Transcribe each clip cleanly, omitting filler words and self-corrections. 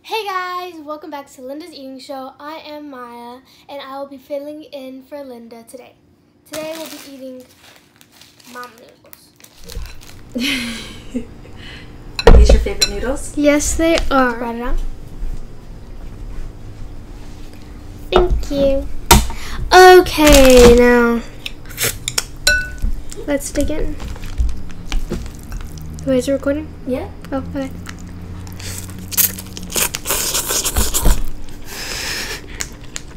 Hey guys, welcome back to Linda's Eating Show. I am Maya, and I will be filling in for Linda today. Today we'll be eating mom noodles. Are these your favorite noodles? Yes, they are. Spread it out. Thank you. Okay, now let's dig in. Wait, is it recording? Yeah. Oh, okay.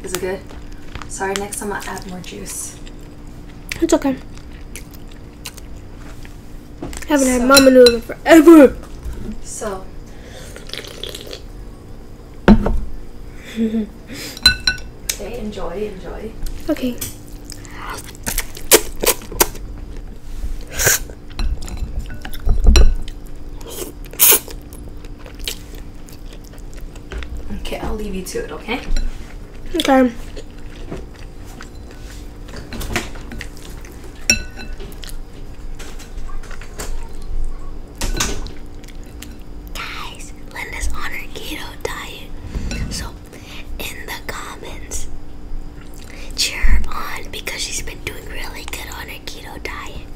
Is it good? Sorry, next time I'll add more juice. It's okay. Haven't had mama noodles in forever. So. Okay, enjoy. Okay. Okay, I'll leave you to it, okay? Okay. Guys, Linda's on her keto diet. So, in the comments, cheer her on because she's been doing really good on her keto diet.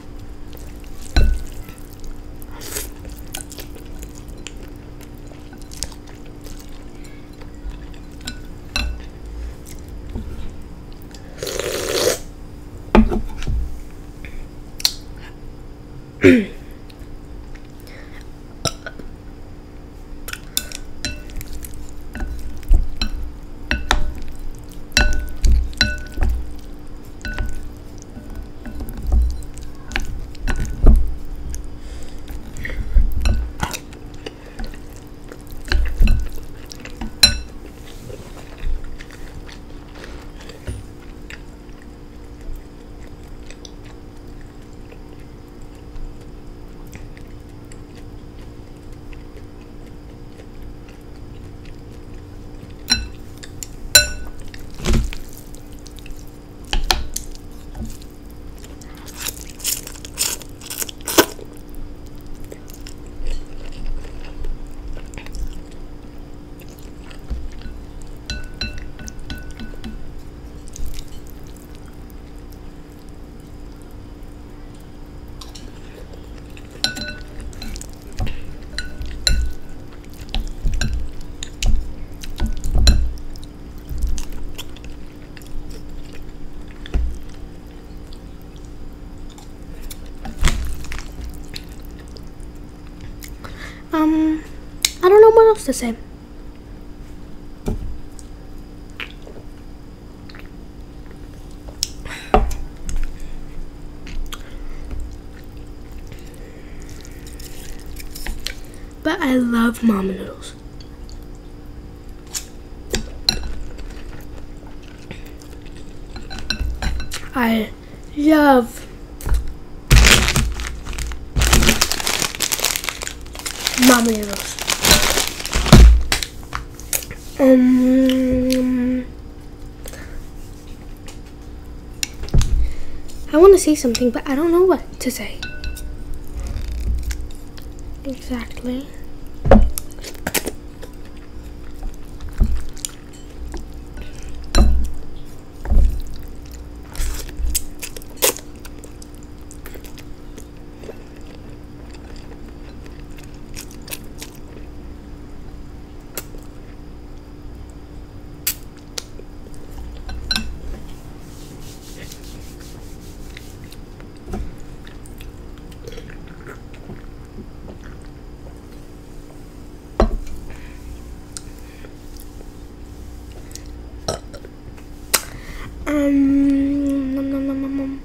I don't know what else to say. But I love mama noodles. I love mama noodles. I want to say something, but I don't know what to say. Exactly. Nom, nom, nom, nom, nom.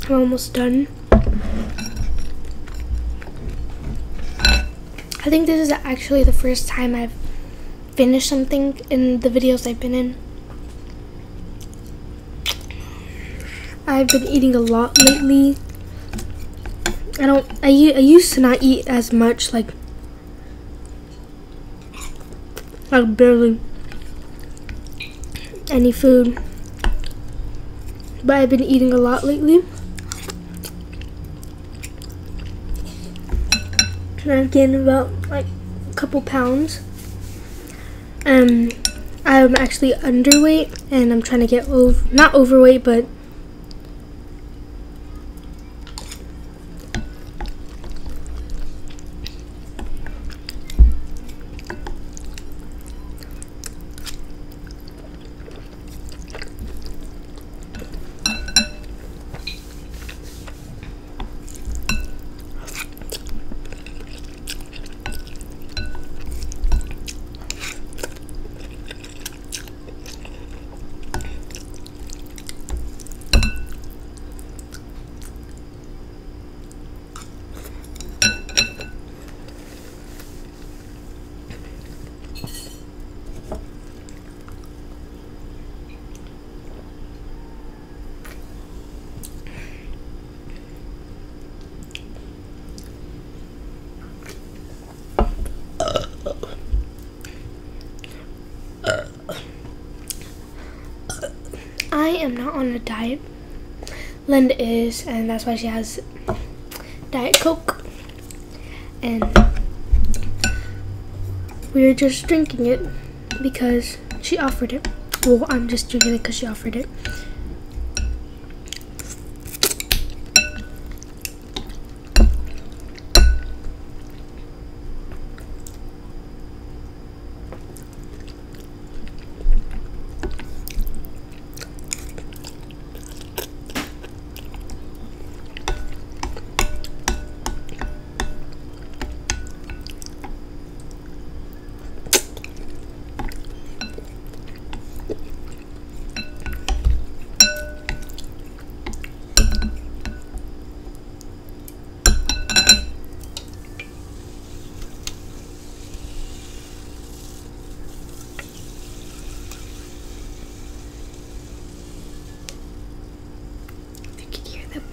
I'm almost done. I think this is actually the first time I've finished something in the videos I've been in. I've been eating a lot lately. I used to not eat as much, like barely any food, but I've been eating a lot lately. And I've gained about like a couple pounds. I'm actually underweight, and I'm trying to get not overweight, but I am not on a diet. Linda is, and that's why she has Diet Coke. And we're just drinking it because she offered it. Well, I'm just drinking it because she offered it.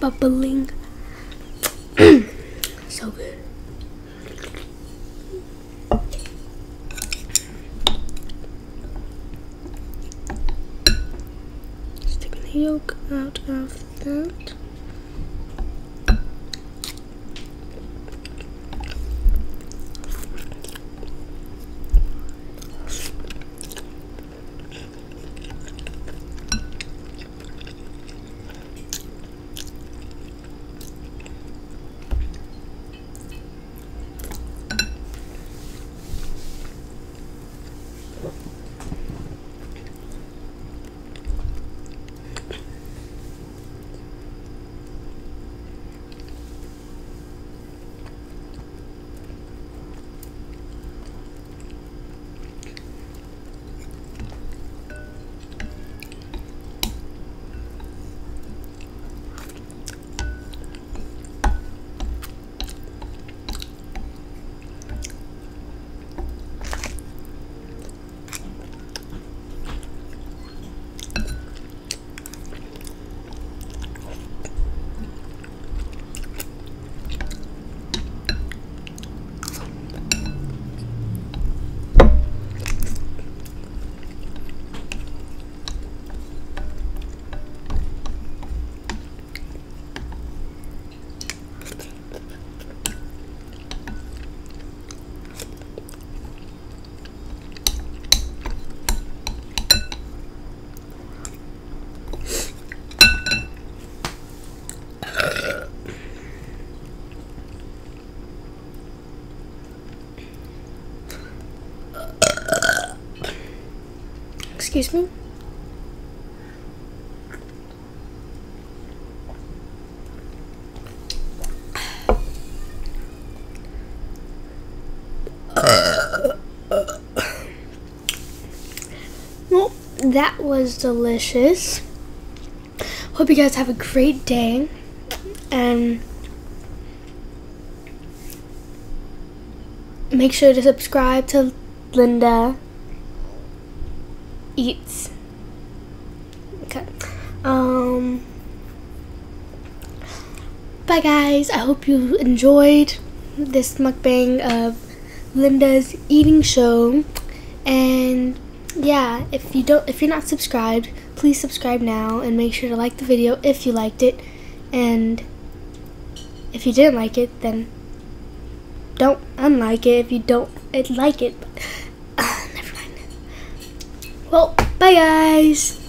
That bubbling. So good. Just taking the yolk out of that. Excuse me? Well, that was delicious. Hope you guys have a great day. And make sure to subscribe to Linda Eats. Okay. Bye guys. I hope you enjoyed this mukbang of Linda's eating show. And yeah, if you're not subscribed, please subscribe now and make sure to like the video if you liked it. And if you didn't like it, then don't unlike it if you don't like it. Never mind. Well, bye guys.